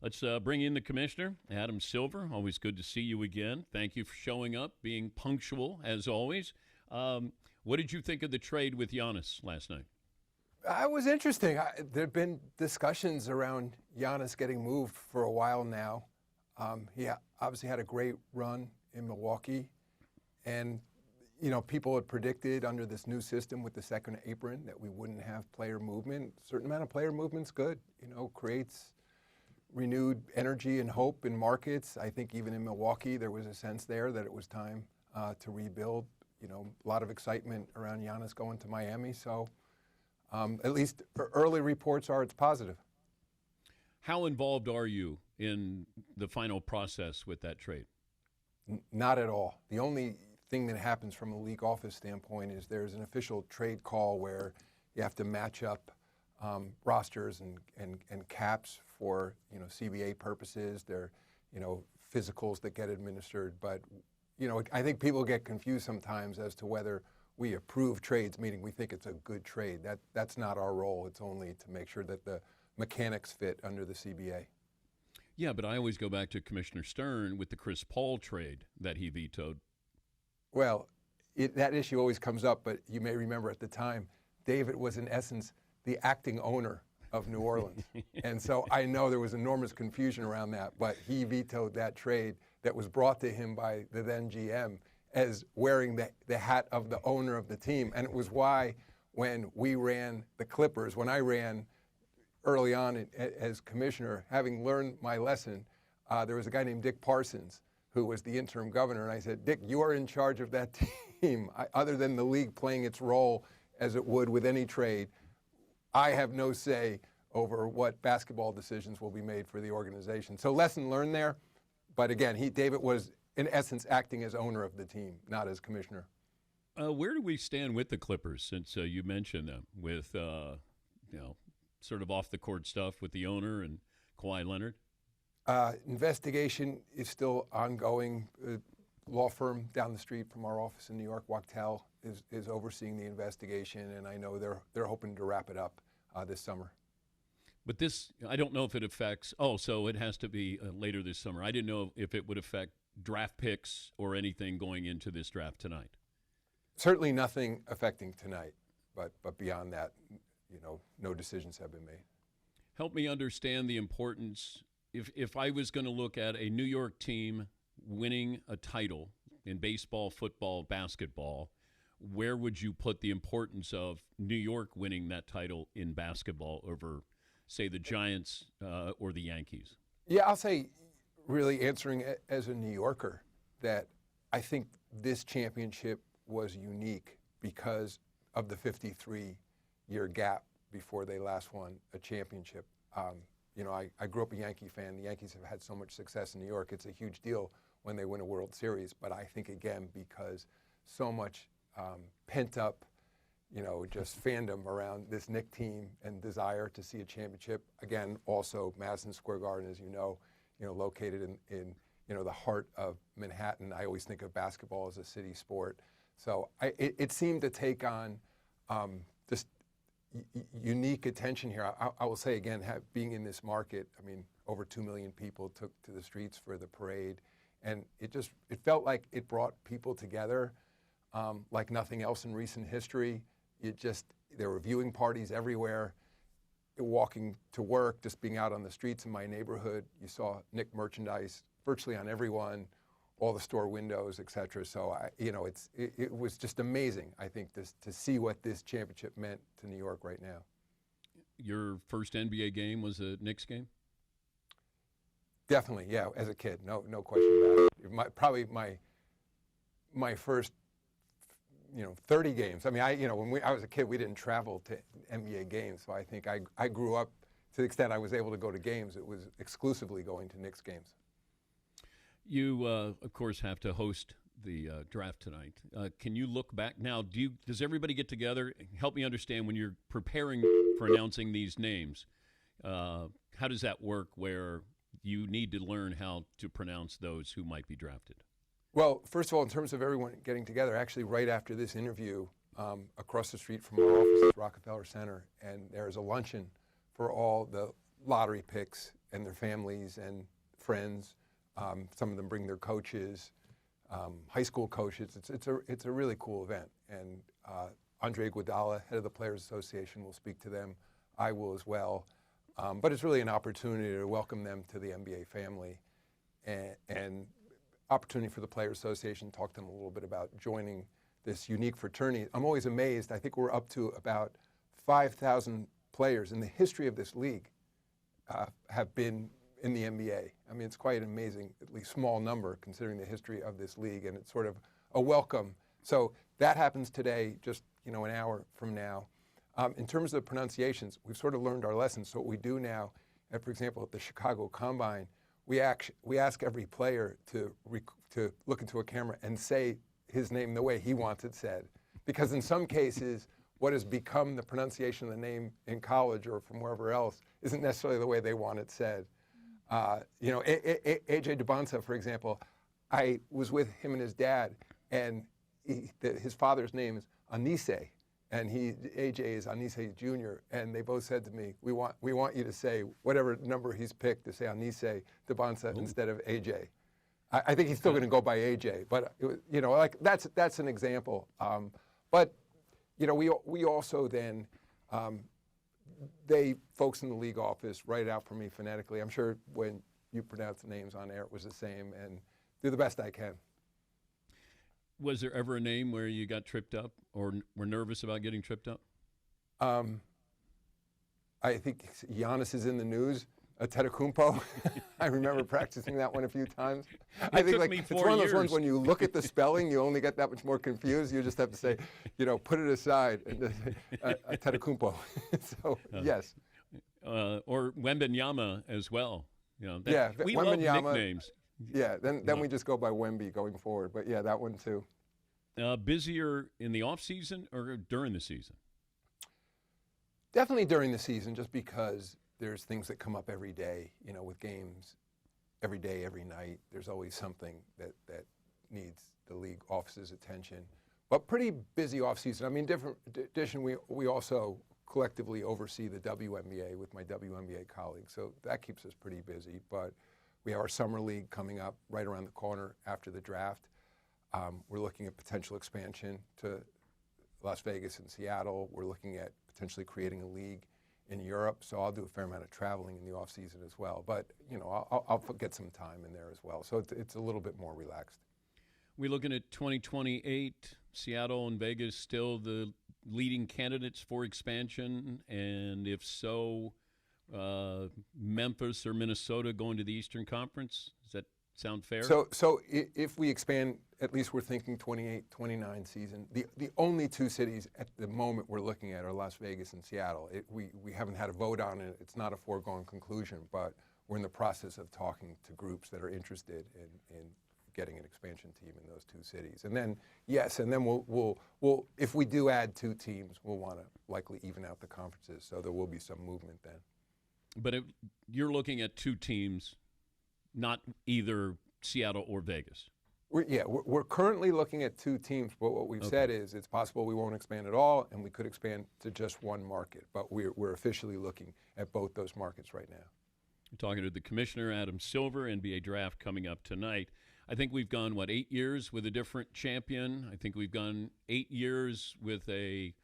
Let's bring in the commissioner, Adam Silver. Always good to see you again. Thank you for showing up, being punctual as always. What did you think of the trade with Giannis last night? It was interesting. There have been discussions around Giannis getting moved for a while now. He obviously had a great run in Milwaukee. And, people had predicted under this new system with the second apron that we wouldn't have player movement. A certain amount of player movement's good, creates renewed energy and hope in markets. I think even in Milwaukee, there was a sense there that it was time to rebuild. A lot of excitement around Giannis going to Miami. So at least early reports are it's positive. How involved are you in the final process with that trade? Not at all. The only thing that happens from a league office standpoint is there's an official trade call where you have to match up rosters and caps for CBA purposes. There are physicals that get administered, but I think people get confused sometimes as to whether we approve trades, meaning we think it's a good trade. That's not our role. It's only to make sure that the mechanics fit under the CBA. Yeah, but I always go back to Commissioner Stern with the Chris Paul trade that he vetoed. Well, that issue always comes up, but you may remember at the time, David was in essence the acting owner of New Orleans. And so I know there was enormous confusion around that, but he vetoed that trade that was brought to him by the then GM as wearing the hat of the owner of the team. And it was why when we ran the Clippers, when I ran early on as commissioner, having learned my lesson, there was a guy named Dick Parsons who was the interim governor, and I said, Dick, you are in charge of that team. Other than the league playing its role as it would with any trade, I have no say over what basketball decisions will be made for the organization. So lesson learned there, but again, David was in essence acting as owner of the team, not as commissioner. Where do we stand with the Clippers since you mentioned them with, sort of off the court stuff with the owner and Kawhi Leonard? Investigation is still ongoing. Law firm down the street from our office in New York, Wachtel, is overseeing the investigation, and I know they're hoping to wrap it up this summer. But this, I don't know if it affects, so it has to be later this summer. I didn't know if it would affect draft picks or anything going into this draft tonight. Certainly nothing affecting tonight, but beyond that, no decisions have been made. Help me understand the importance. If I was going to look at a New York team winning a title in baseball, football, basketball, where would you put the importance of New York winning that title in basketball over, say, the Giants or the Yankees? Yeah, I'll say, really answering it as a New Yorker, that I think this championship was unique because of the 53-year gap before they last won a championship. I grew up a Yankee fan. The Yankees have had so much success in New York. It's a huge deal when they win a World Series. But I think, again, because so much pent-up, just fandom around this Knicks team and desire to see a championship. Again, also Madison Square Garden, as you know, located in the heart of Manhattan. I always think of basketball as a city sport. So it seemed to take on just unique attention here. I will say again, being in this market, over 2 million people took to the streets for the parade, and it felt like it brought people together like nothing else in recent history. There were viewing parties everywhere. Walking to work, just being out on the streets in my neighborhood, you saw Knicks merchandise virtually on everyone, all the store windows, et cetera. So it was just amazing, I think, to see what this championship meant to New York right now. Your first NBA game was a Knicks game? Definitely, yeah, as a kid, no question about it. Probably my first 30 games. When I was a kid, we didn't travel to NBA games. So I think I grew up, to the extent I was able to go to games, it was exclusively going to Knicks games. You, of course, have to host the draft tonight. Can you look back now? Does everybody get together? Help me understand when you're preparing for announcing these names. How does that work where you need to learn how to pronounce those who might be drafted? Well, first of all, in terms of everyone getting together, actually right after this interview, across the street from our office at Rockefeller Center, and there's a luncheon for all the lottery picks and their families and friends. Some of them bring their coaches, high school coaches. It's a really cool event. And Andre Iguodala, head of the Players Association, will speak to them. I will as well. But it's really an opportunity to welcome them to the NBA family, and opportunity for the Players Association to talk to them a little bit about joining this unique fraternity. I'm always amazed. I think we're up to about 5,000 players in the history of this league have been in the NBA. I mean, it's quite an amazing, at least small number, considering the history of this league, and it's sort of a welcome. So that happens today, just an hour from now. In terms of the pronunciations, we've sort of learned our lessons. So what we do now, for example, at the Chicago Combine, we ask every player to look into a camera and say his name the way he wants it said, because in some cases, what has become the pronunciation of the name in college or from wherever else isn't necessarily the way they want it said. AJ Dubonsa, for example, I was with him and his dad, and his father's name is Anise, and AJ is Anise Jr., and they both said to me, we want you to say whatever number he's picked to say Anise Dubonsa instead of AJ. I think he's still going to go by AJ, but that's an example. But we also then folks in the league office write it out for me phonetically. I'm sure when you pronounce the names on air, it was the same, and do the best I can. Was there ever a name where you got tripped up or were nervous about getting tripped up? I think Giannis is in the news. Antetokounmpo. I remember practicing that one a few times. I think it's one of those ones when you look at the spelling, you only get that much more confused. You just have to say, put it aside. Antetokounmpo. So yes. Or Wembanyama as well. We Wembanyama, love nicknames. Yeah. Then we just go by Wemby going forward. But yeah, that one too. Busier in the off season or during the season? Definitely during the season, just because there's things that come up every day, with games every day, every night. There's always something that needs the league office's attention. But pretty busy off season. I mean, addition, we also collectively oversee the WNBA with my WNBA colleagues. So that keeps us pretty busy. But we have our summer league coming up right around the corner after the draft. We're looking at potential expansion to Las Vegas and Seattle. We're looking at potentially creating a league in Europe, so I'll do a fair amount of traveling in the off season as well. But I'll get some time in there as well. So it's a little bit more relaxed. We're looking at 2028. Seattle and Vegas still the leading candidates for expansion, and if so, Memphis or Minnesota going to the Eastern Conference. Does that sound fair? So if we expand, at least we're thinking 28, 29 season. The only two cities at the moment we're looking at are Las Vegas and Seattle. We haven't had a vote on it. It's not a foregone conclusion, but we're in the process of talking to groups that are interested in getting an expansion team in those two cities. And then, we'll if we do add two teams, we'll want to likely even out the conferences, so there will be some movement then. But you're looking at two teams, not either Seattle or Vegas. We're currently looking at two teams, but what we've said is it's possible we won't expand at all, and we could expand to just one market. But we're officially looking at both those markets right now. We're talking to the commissioner, Adam Silver. NBA draft coming up tonight. I think we've gone, 8 years with a different champion. I think we've gone 8 years with a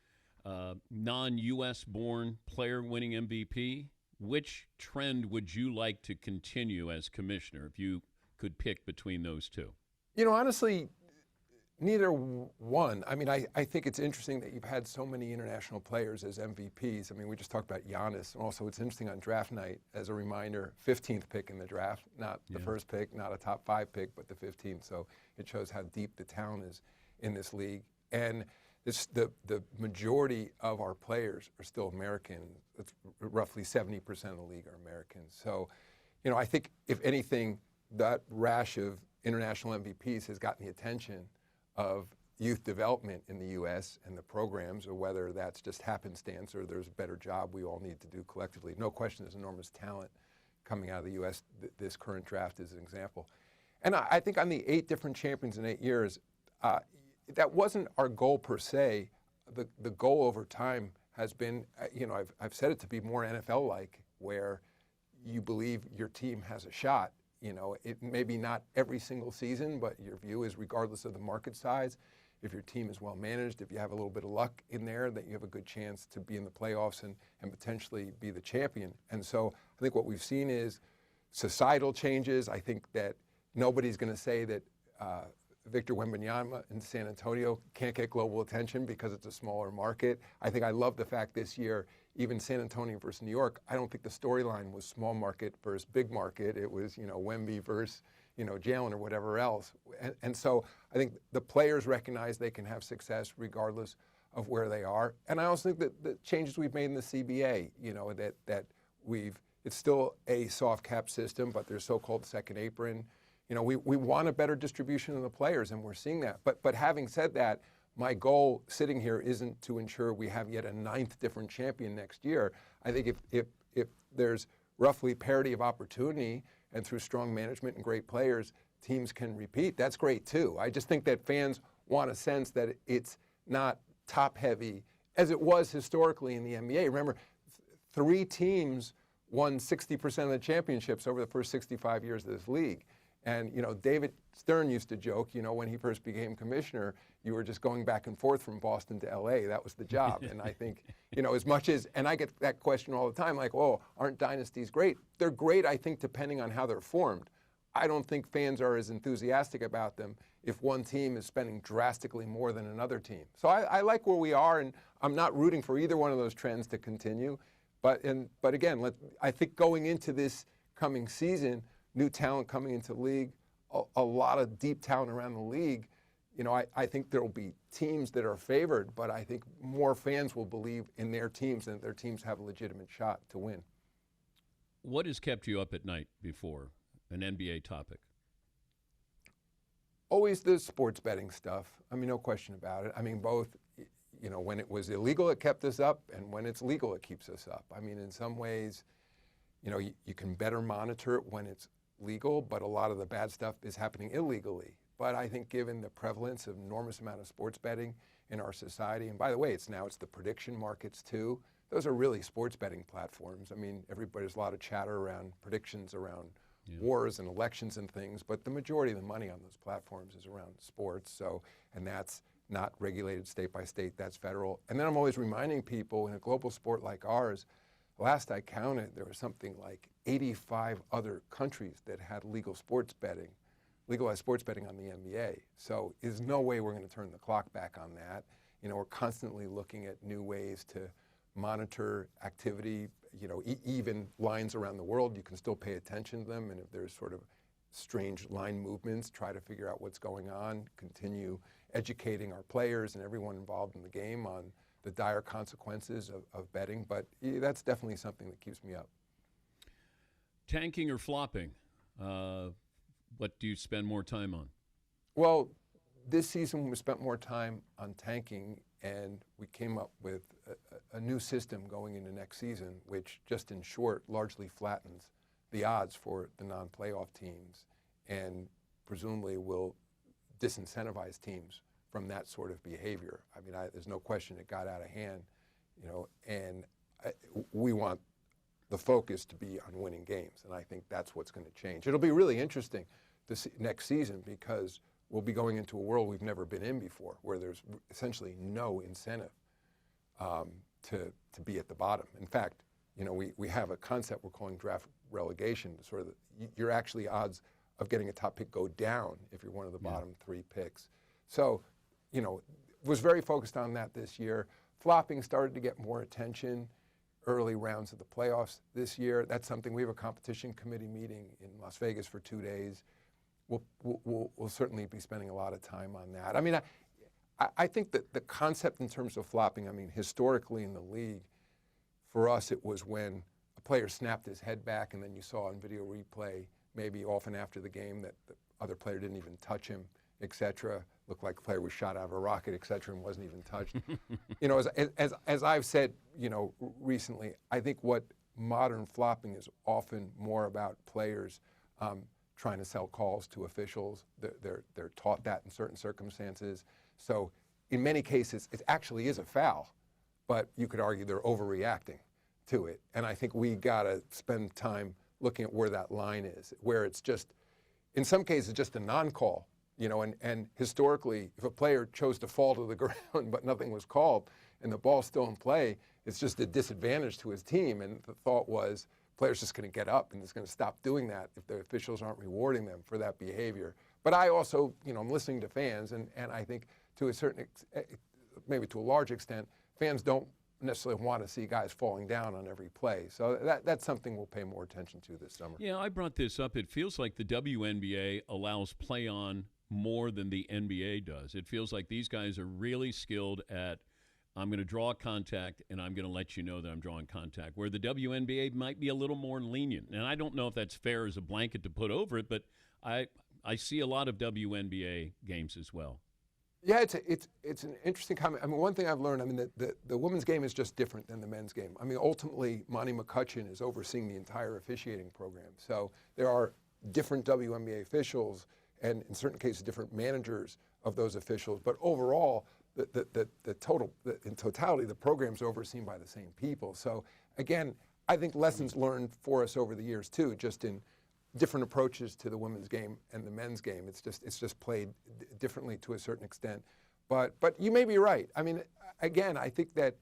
non-U.S. born player winning MVP. Which trend would you like to continue as commissioner if you could pick between those two? Honestly, neither one. I mean, I think it's interesting that you've had so many international players as MVPs. I mean, we just talked about Giannis. And also, it's interesting on draft night, as a reminder, 15th pick in the draft, not the first pick, not a top 5 pick, but the 15th. So it shows how deep the talent is in this league. And the majority of our players are still American. It's roughly 70% of the league are Americans. So, I think, if anything, that rash of international MVPs has gotten the attention of youth development in the U.S. and the programs, or whether that's just happenstance or there's a better job we all need to do collectively. No question there's enormous talent coming out of the U.S. This current draft is an example. And I think on the 8 different champions in 8 years, that wasn't our goal per se. The goal over time has been, I've said it to be more NFL-like, where you believe your team has a shot. It maybe not every single season, but your view is regardless of the market size, if your team is well managed, if you have a little bit of luck in there, that you have a good chance to be in the playoffs and potentially be the champion. And so I think what we've seen is societal changes. I think that nobody's going to say that Victor Wembanyama in San Antonio can't get global attention because it's a smaller market. I love the fact this year, even San Antonio versus New York, I don't think the storyline was small market versus big market. It was, Wemby versus, Jalen or whatever else. And so I think the players recognize they can have success regardless of where they are. And I also think that the changes we've made in the CBA, it's still a soft cap system, but there's so-called second apron. We want a better distribution of the players, and we're seeing that. But having said that, my goal sitting here isn't to ensure we have yet a 9th different champion next year. I think if there's roughly parity of opportunity and through strong management and great players, teams can repeat, that's great too. I just think that fans want a sense that it's not top-heavy as it was historically in the NBA. Remember, 3 teams won 60% of the championships over the first 65 years of this league. And, David Stern used to joke, when he first became commissioner, you were just going back and forth from Boston to LA. That was the job. And I think, as much as, and I get that question all the time, like, oh, aren't dynasties great? They're great, I think, depending on how they're formed. I don't think fans are as enthusiastic about them if one team is spending drastically more than another team. So I like where we are, and I'm not rooting for either one of those trends to continue. But again, I think going into this coming season, new talent coming into the league, a lot of deep talent around the league, I think there will be teams that are favored, but I think more fans will believe in their teams and their teams have a legitimate shot to win. What has kept you up at night before an NBA topic? Always the sports betting stuff. No question about it. Both, when it was illegal, it kept us up, and when it's legal, it keeps us up. In some ways, you can better monitor it when it's legal, but a lot of the bad stuff is happening illegally. But I think given the prevalence of enormous amount of sports betting in our society, and by the way, it's the prediction markets too. Those are really sports betting platforms. There's a lot of chatter around predictions around wars and elections and things, but the majority of the money on those platforms is around sports. So, and that's not regulated state by state, that's federal. And then I'm always reminding people in a global sport like ours, last I counted, there was something like 85 other countries that had legalized sports betting on the NBA. So there's no way we're going to turn the clock back on that. We're constantly looking at new ways to monitor activity. Even lines around the world, you can still pay attention to them. And if there's sort of strange line movements, try to figure out what's going on, continue educating our players and everyone involved in the game on the dire consequences of betting. But that's definitely something that keeps me up. Tanking or flopping? What do you spend more time on? Well, this season we spent more time on tanking, and we came up with a new system going into next season, which just in short largely flattens the odds for the non-playoff teams and presumably will disincentivize teams from that sort of behavior. There's no question it got out of hand, and we want the focus to be on winning games, and I think that's what's going to change. It'll be really interesting this next season because we'll be going into a world we've never been in before, where there's essentially no incentive to be at the bottom. In fact, we have a concept we're calling draft relegation. Sort of, your actually odds of getting a top pick go down if you're one of the bottom 3 picks. So, was very focused on that this year. Flopping started to get more attention early rounds of the playoffs this year. That's something we have a competition committee meeting in Las Vegas for 2 days. We'll certainly be spending a lot of time on that. I think that the concept in terms of flopping, historically in the league, for us it was when a player snapped his head back and then you saw on video replay, maybe often after the game, that the other player didn't even touch him, et cetera. Looked like the player was shot out of a rocket, et cetera, and wasn't even touched. As I've said, recently, I think what modern flopping is often more about players trying to sell calls to officials. They're taught that in certain circumstances. So in many cases, it actually is a foul, but you could argue they're overreacting to it. And I think we got to spend time looking at where that line is, where it's just, in some cases, just a non-call. And historically, if a player chose to fall to the ground but nothing was called and the ball's still in play, it's just a disadvantage to his team. And the thought was, player's just going to get up and is going to stop doing that if the officials aren't rewarding them for that behavior. But I also, I'm listening to fans, and I think to a certain, maybe to a large extent, fans don't necessarily want to see guys falling down on every play. So that's something we'll pay more attention to this summer. Yeah, I brought this up. It feels like the WNBA allows play on more than the NBA does. It feels like these guys are really skilled at, I'm going to draw contact, and I'm going to let you know that I'm drawing contact, where the WNBA might be a little more lenient. And I don't know if that's fair as a blanket to put over it, but I see a lot of WNBA games as well. Yeah, it's an interesting comment. I mean, one thing I've learned, the women's game is just different than the men's game. I mean, ultimately, Monty McCutcheon is overseeing the entire officiating program. So there are different WNBA officials and, in certain cases, different managers of those officials. But overall, in totality, the program's overseen by the same people. So, again, I think lessons learned for us over the years, too, just in different approaches to the women's game and the men's game. It's just played differently to a certain extent. But you may be right. I mean, again, I think that,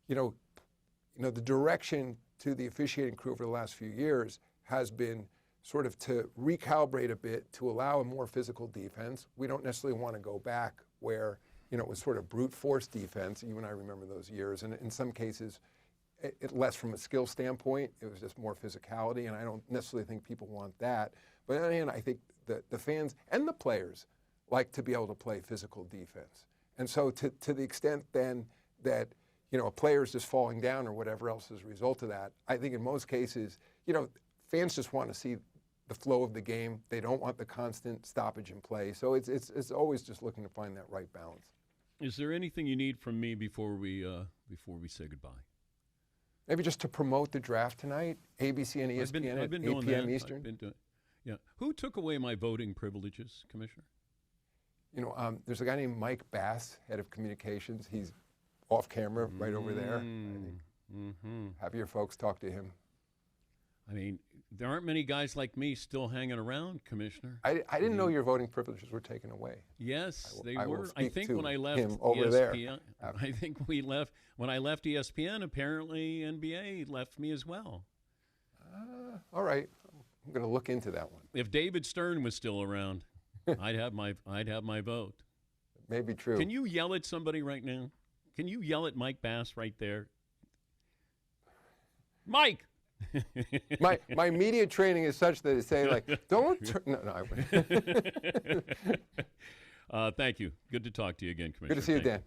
the direction to the officiating crew over the last few years has been sort of to recalibrate a bit to allow a more physical defense. We don't necessarily want to go back where, it was sort of brute force defense. You and I remember those years. And in some cases, less from a skill standpoint. It was just more physicality, and I don't necessarily think people want that. But again, I think the fans and the players like to be able to play physical defense. And so to the extent then that, a player is just falling down or whatever else as a result of that, I think in most cases, fans just want to see the flow of the game. They don't want the constant stoppage in play. So it's always just looking to find that right balance. Is there anything you need from me before we say goodbye? Maybe just to promote the draft tonight, ABC and ESPN I've been at 8 doing p.m. that. Eastern. Yeah. Who took away my voting privileges, Commissioner? There's a guy named Mike Bass, head of communications. He's off camera right over there. Have your folks talk to him. I mean, there aren't many guys like me still hanging around, Commissioner. I didn't know your voting privileges were taken away. Yes, they were. I think when I left him over ESPN, I think when I left ESPN, apparently NBA left me as well. All right, I'm going to look into that one. If David Stern was still around, I'd have my vote. Maybe true. Can you yell at somebody right now? Can you yell at Mike Bass right there? Mike! my media training is such that it say like, don't turn. No, I wouldn't. Thank you. Good to talk to you again, Commissioner. Good to see you, Dan.